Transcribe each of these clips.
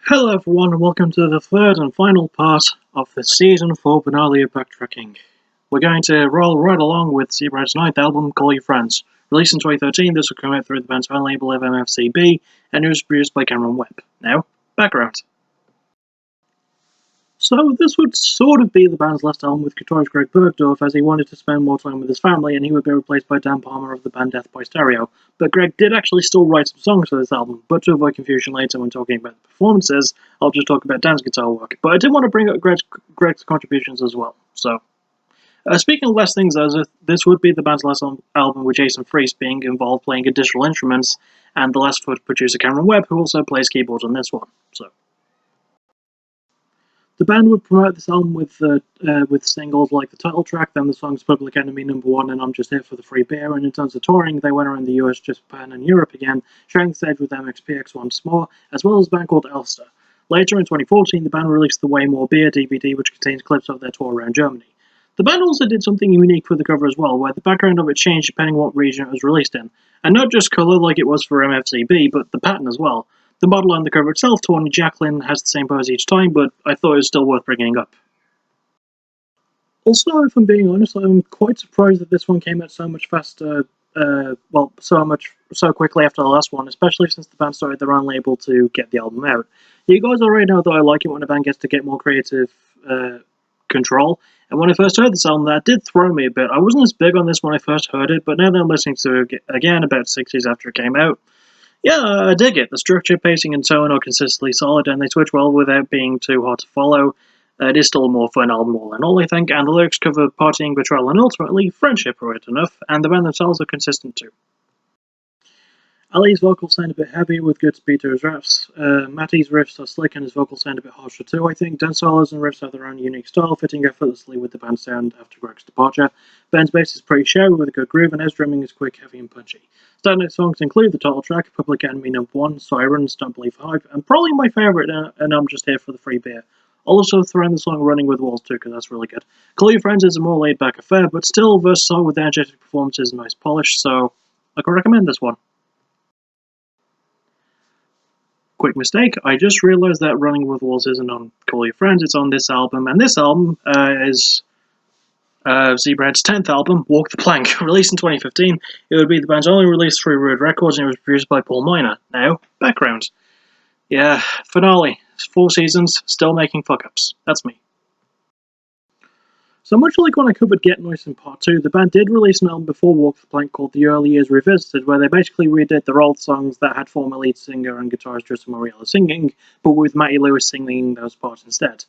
Hello everyone and welcome to the third and final part of the Season 4 finale of Backtracking. We're going to roll right along with Zebrahead's ninth album, Call Your Friends. Released in 2013, this will come out through the band's own label of MFCB, and it was produced by Cameron Webb. Now, background. So this would sort of be the band's last album with guitarist Greg Bergdorf, as he wanted to spend more time with his family and he would be replaced by Dan Palmer of the band Death by Stereo. But Greg did actually still write some songs for this album, but to avoid confusion later when talking about the performances, I'll just talk about Dan's guitar work. But I did want to bring up Greg's contributions as well. So, speaking of less things, this would be the band's last album with Jason Freese being involved playing additional instruments, and the last with producer Cameron Webb, who also plays keyboards on this one. So. The band would promote this album with singles like the title track, then the songs Public Enemy #1 and I'm Just Here for the Free Beer, and in terms of touring, they went around the US, Japan and Europe again, sharing the stage with MXPX once more, as well as a band called Elster. Later in 2014, the band released the Way More Beer DVD, which contains clips of their tour around Germany. The band also did something unique for the cover as well, where the background of it changed depending on what region it was released in, and not just colour like it was for MFCB, but the pattern as well. The model on the cover itself, Tawny Jacqueline, has the same pose each time, but I thought it was still worth bringing up. Also, if I'm being honest, I'm quite surprised that this one came out so much faster, so quickly after the last one, especially since the band started their own label to get the album out. You guys already know that I like it when a band gets to get more creative control, and when I first heard this album, that did throw me a bit. I wasn't as big on this when I first heard it, but now that I'm listening to it again about 6 years after it came out, yeah, I dig it. The structure, pacing, and tone are consistently solid, and they switch well without being too hard to follow. It is still a more fun album all in all, I think, and the lyrics cover partying, betrayal, and ultimately friendship right enough, and the band themselves are consistent too. Ali's vocals sound a bit heavier with good speed to his raps. Matty's riffs are slick and his vocals sound a bit harsher too, I think. Dan's solos and riffs have their own unique style, fitting effortlessly with the band's sound after Greg's departure. Ben's bass is pretty showy with a good groove, and his drumming is quick, heavy, and punchy. Standout songs include the title track, Public Enemy #1, Sirens, Don't Believe Hype, and probably my favourite, and I'm Just Here for the Free Beer. I'll also throw in the song Running with Walls too, because that's really good. Call Your Friends is a more laid-back affair, but still versatile with energetic performances and nice polish, so I can recommend this one. Quick mistake, I just realised that Running with Walls isn't on Call Your Friends, it's on this album, and this album is Zebrahead's 10th album, Walk the Plank. Released in 2015, it would be the band's only release through Rude Records, and it was produced by Paul Miner. Now, background. Yeah, finale. 4 seasons, still making fuck-ups. That's me. So much like when I covered Get Nice in Part 2, the band did release an album before Walk the Plank called The Early Years Revisited, where they basically redid their old songs that had former lead singer and guitarist Tristan Moriello singing, but with Matty Lewis singing those parts instead.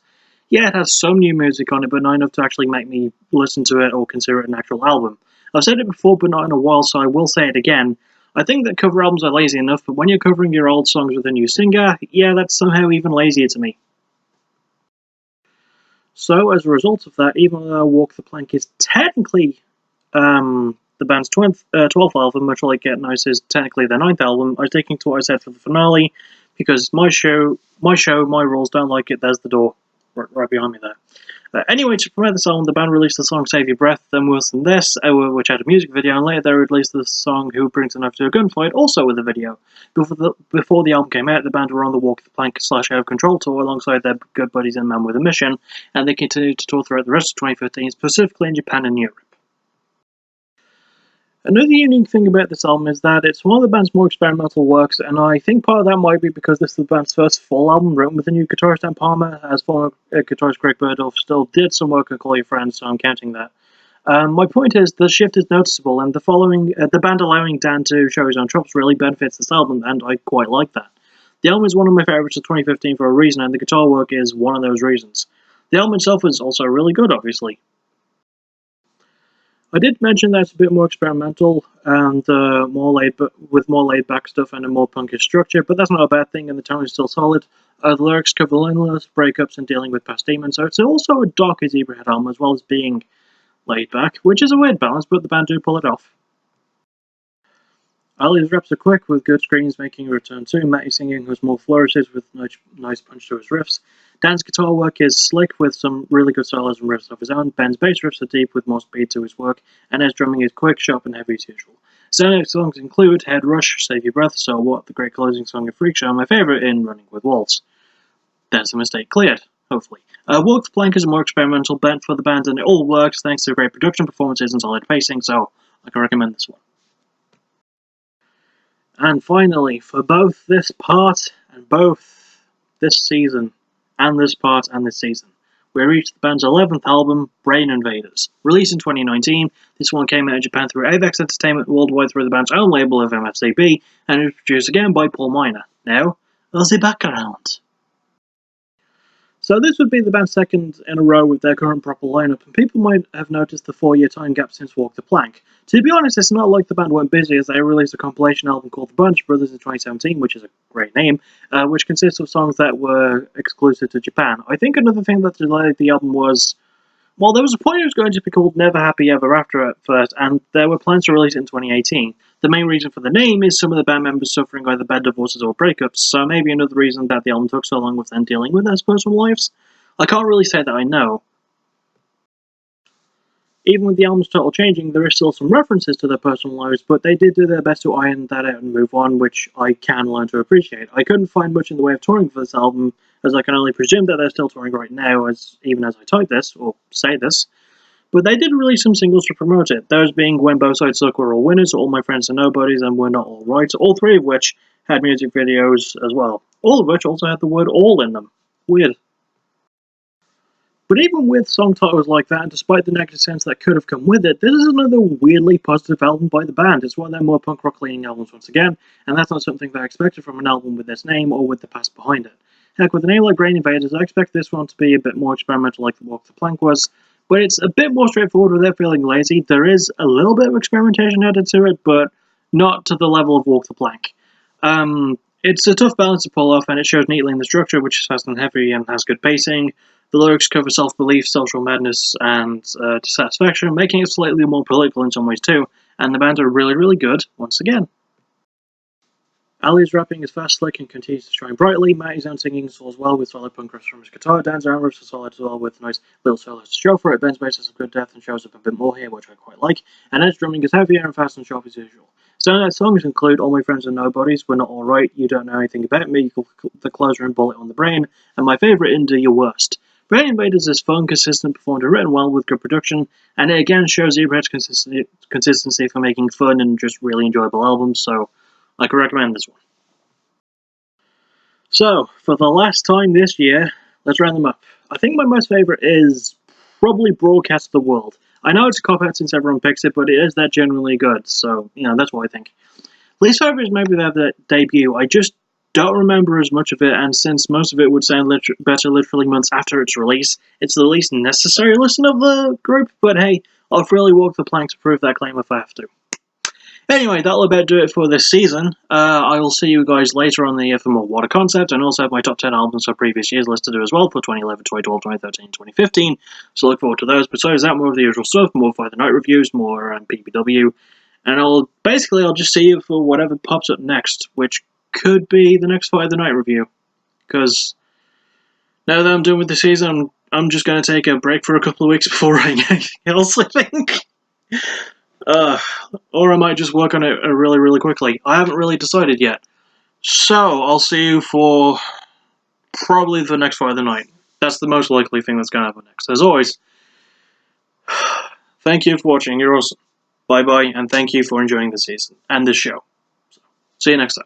Yeah, it has some new music on it, but not enough to actually make me listen to it or consider it an actual album. I've said it before, but not in a while, so I will say it again. I think that cover albums are lazy enough, but when you're covering your old songs with a new singer, yeah, that's somehow even lazier to me. So, as a result of that, even though Walk the Plank is technically the band's 12th album, much like Get Nice is technically their 9th album, I'm sticking to what I said for the finale, because my show, my rules, don't like it, there's the door, right behind me there. Anyway, to promote this album, the band released the song Save Your Breath, then Worse Than This, which had a music video, and later they released the song Who Brings a Knife to a Gunfight, also with a video. Before the album came out, the band were on the Walk the Plank / Out of Control tour alongside their good buddies in Man with a Mission, and they continued to tour throughout the rest of 2015, specifically in Japan and Europe. Another unique thing about this album is that it's one of the band's more experimental works, and I think part of that might be because this is the band's first full album written with a new guitarist Dan Palmer, as former guitarist Greg Bergdorf still did some work on Call Your Friends, so I'm counting that. My point is, the shift is noticeable, and the band allowing Dan to show his own chops really benefits this album, and I quite like that. The album is one of my favourites of 2015 for a reason, and the guitar work is one of those reasons. The album itself is also really good, obviously. I did mention that it's a bit more experimental and with more laid-back stuff and a more punkish structure, but that's not a bad thing, and the tone is still solid. The lyrics cover loneliness, breakups, and dealing with past demons, so it's also a darker Zebrahead album as well as being laid-back, which is a weird balance, but the band do pull it off. Ali's raps are quick, with good screams making a return too. Matty singing has more flourishes with nice punch to his riffs. Dan's guitar work is slick with some really good solos and riffs of his own. Ben's bass riffs are deep with more speed to his work, and his drumming is quick, sharp, and heavy as usual. Standout songs include Head Rush, Save Your Breath, So What, the great closing song of Freak Show, and my favourite in Running with Walls. There's a mistake cleared, hopefully. Walk the Plank is a more experimental bent for the band, and it all works thanks to great production, performances, and solid pacing, so I can recommend this one. And finally, for both this part and both this season, and this part and this season, we reached the band's 11th album, Brain Invaders. Released in 2019, this one came out in Japan through Avex Entertainment worldwide through the band's own label of MFCB, and it was produced again by Paul Miner. Now, the background. So this would be the band's second in a row with their current proper lineup, and people might have noticed the 4-year time gap since Walk the Plank. To be honest, it's not like the band weren't busy, as they released a compilation album called The Bunch Brothers in 2017, which is a great name, which consists of songs that were exclusive to Japan. I think another thing that delayed the album was, well, there was a point it was going to be called Never Happy Ever After at first, and there were plans to release it in 2018. The main reason for the name is some of the band members suffering either bad divorces or breakups, so maybe another reason that the album took so long was them dealing with their personal lives. I can't really say that I know. Even with the album's total changing, there is still some references to their personal lives, but they did do their best to iron that out and move on, which I can learn to appreciate. I couldn't find much in the way of touring for this album, as I can only presume that they're still touring right now, even as I type this, or say this. But they did release some singles to promote it, those being When Both Sides Suck We're All Winners, All My Friends Are Nobodies, and We're Not All Right, all three of which had music videos as well, all of which also had the word all in them. Weird. But even with song titles like that, and despite the negative sense that could have come with it, this is another weirdly positive album by the band. It's one of their more punk rock leaning albums once again, and that's not something that I expected from an album with this name or with the past behind it. Heck, with a name like Brain Invaders, I expect this one to be a bit more experimental like the Walk the Plank was, but it's a bit more straightforward without feeling lazy. There is a little bit of experimentation added to it, but not to the level of Walk the Plank. It's a tough balance to pull off, and it shows neatly in the structure, which is fast and heavy and has good pacing. The lyrics cover self-belief, social madness, and dissatisfaction, making it slightly more political in some ways too, and the band are really, really good, once again. Ali's rapping is fast, slick, and continues to shine brightly. Matty's own singing soars well with solid punk riffs from his guitar. Dan's own riffs are solid as well with nice little solos to show for it. Ben's bass has some good depth and shows up a bit more here, which I quite like. And Ed's drumming is heavier and fast and sharp as usual. Standout songs include All My Friends Are Nobodies, We're Not All Right, You Don't Know Anything About Me, The Closer and Bullet on the Brain, and my favourite, In Do Your Worst. Brain Invaders is fun, consistent, performed and written well with good production, and it again shows Zebrahead's consistency for making fun and just really enjoyable albums, so I can recommend this one. So, for the last time this year, let's round them up. I think my most favourite is probably Broadcast of the World. I know it's a cop-out since everyone picks it, but it is that genuinely good, so, that's what I think. Least favourite is maybe their debut. I just don't remember as much of it, and since most of it would sound better literally months after its release, it's the least necessary listen of the group, but hey, I'll really walk the plank to prove that claim if I have to. Anyway, that'll about do it for this season. I will see you guys later on the year for more Water Concept, and also have my top 10 albums for previous years listed as well for 2011, 2012, 2013, 2015, so look forward to those. Besides that, more of the usual stuff, more Friday Night reviews, more PPW, and I'll just see you for whatever pops up next, which could be the next Friday Night review, because now that I'm done with the season, I'm just going to take a break for a couple of weeks before writing anything else, I think. Or I might just work on it really, really quickly. I haven't really decided yet. So, I'll see you for probably the next Friday night. That's the most likely thing that's going to happen next. As always, thank you for watching. You're awesome. Bye-bye, and thank you for enjoying the season and this show. So, see you next time.